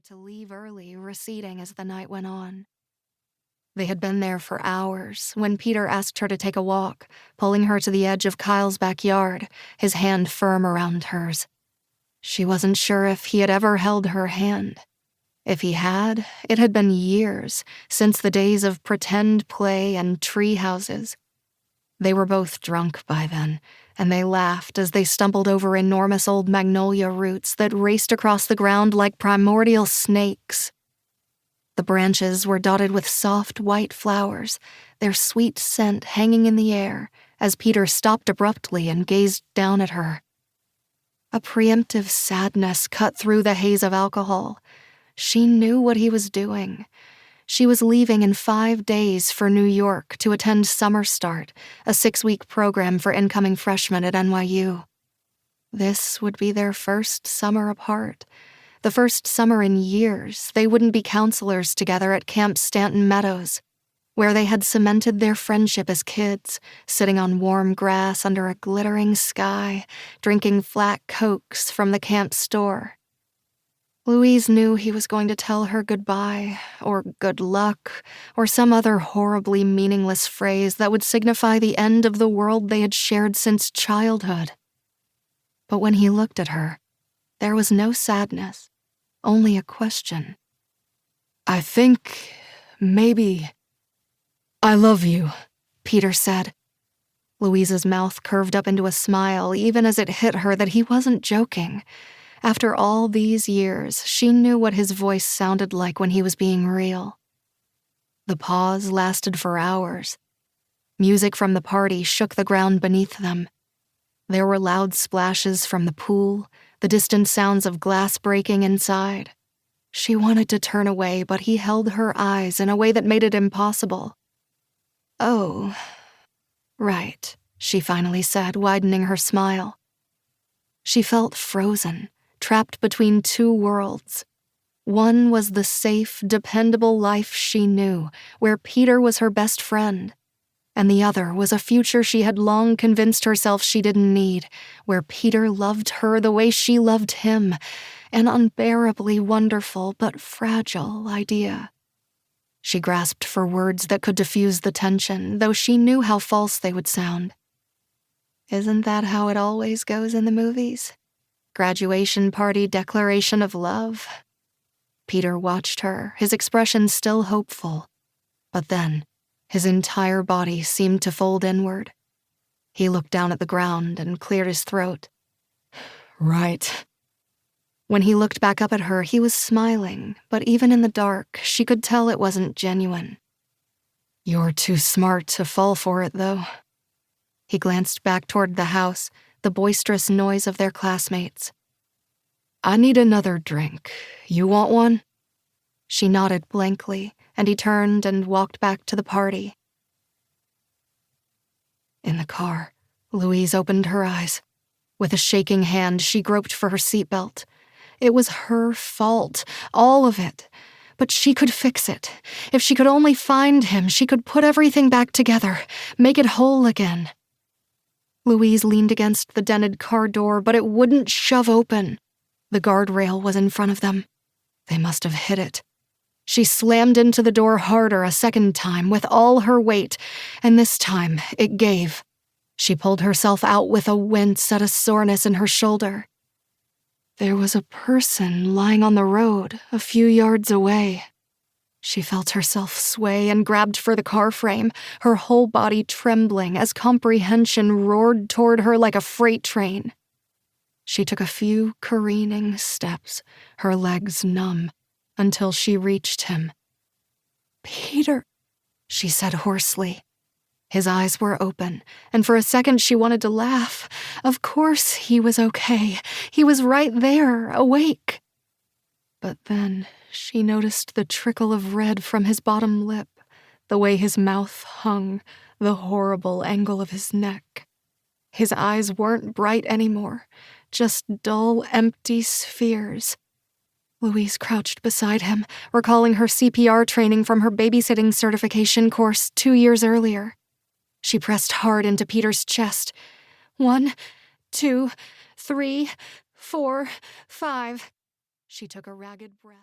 to leave early receding as the night went on. They had been there for hours when Peter asked her to take a walk, pulling her to the edge of Kyle's backyard, his hand firm around hers. She wasn't sure if he had ever held her hand. If he had, it had been years since the days of pretend play and tree houses. They were both drunk by then, and they laughed as they stumbled over enormous old magnolia roots that raced across the ground like primordial snakes. The branches were dotted with soft white flowers, their sweet scent hanging in the air as Peter stopped abruptly and gazed down at her. A preemptive sadness cut through the haze of alcohol. She knew what he was doing. She was leaving in 5 days for New York to attend Summer Start, a 6-week program for incoming freshmen at NYU. This would be their first summer apart. The first summer in years they wouldn't be counselors together at Camp Stanton Meadows, where they had cemented their friendship as kids, sitting on warm grass under a glittering sky, drinking flat Cokes from the camp store. Louise knew he was going to tell her goodbye, or good luck, or some other horribly meaningless phrase that would signify the end of the world they had shared since childhood. But when he looked at her, there was no sadness, only a question. "I think, maybe, I love you," Peter said. Louise's mouth curved up into a smile even as it hit her that he wasn't joking. After all these years, she knew what his voice sounded like when he was being real. The pause lasted for hours. Music from the party shook the ground beneath them. There were loud splashes from the pool, the distant sounds of glass breaking inside. She wanted to turn away, but he held her eyes in a way that made it impossible. "Oh, right," she finally said, widening her smile. She felt frozen, trapped between two worlds. One was the safe, dependable life she knew, where Peter was her best friend. And the other was a future she had long convinced herself she didn't need, where Peter loved her the way she loved him, an unbearably wonderful but fragile idea. She grasped for words that could diffuse the tension, though she knew how false they would sound. "Isn't that how it always goes in the movies? Graduation party declaration of love?" Peter watched her, his expression still hopeful. But then, his entire body seemed to fold inward. He looked down at the ground and cleared his throat. "Right." When he looked back up at her, he was smiling, but even in the dark, she could tell it wasn't genuine. "You're too smart to fall for it, though." He glanced back toward the house, the boisterous noise of their classmates. "I need another drink. You want one?" She nodded blankly, and he turned and walked back to the party. In the car, Louise opened her eyes. With a shaking hand, she groped for her seatbelt. It was her fault, all of it. But she could fix it. If she could only find him, she could put everything back together, make it whole again. Louise leaned against the dented car door, but it wouldn't shove open. The guardrail was in front of them. They must have hit it. She slammed into the door harder a second time with all her weight, and this time it gave. She pulled herself out with a wince at a soreness in her shoulder. There was a person lying on the road a few yards away. She felt herself sway and grabbed for the car frame, her whole body trembling as comprehension roared toward her like a freight train. She took a few careening steps, her legs numb, until she reached him. "Peter," she said hoarsely. His eyes were open, and for a second she wanted to laugh. Of course he was okay. He was right there, awake. But then she noticed the trickle of red from his bottom lip, the way his mouth hung, the horrible angle of his neck. His eyes weren't bright anymore, just dull, empty spheres. Louise crouched beside him, recalling her CPR training from her babysitting certification course 2 years earlier. She pressed hard into Peter's chest. 1, 2, 3, 4, 5. She took a ragged breath.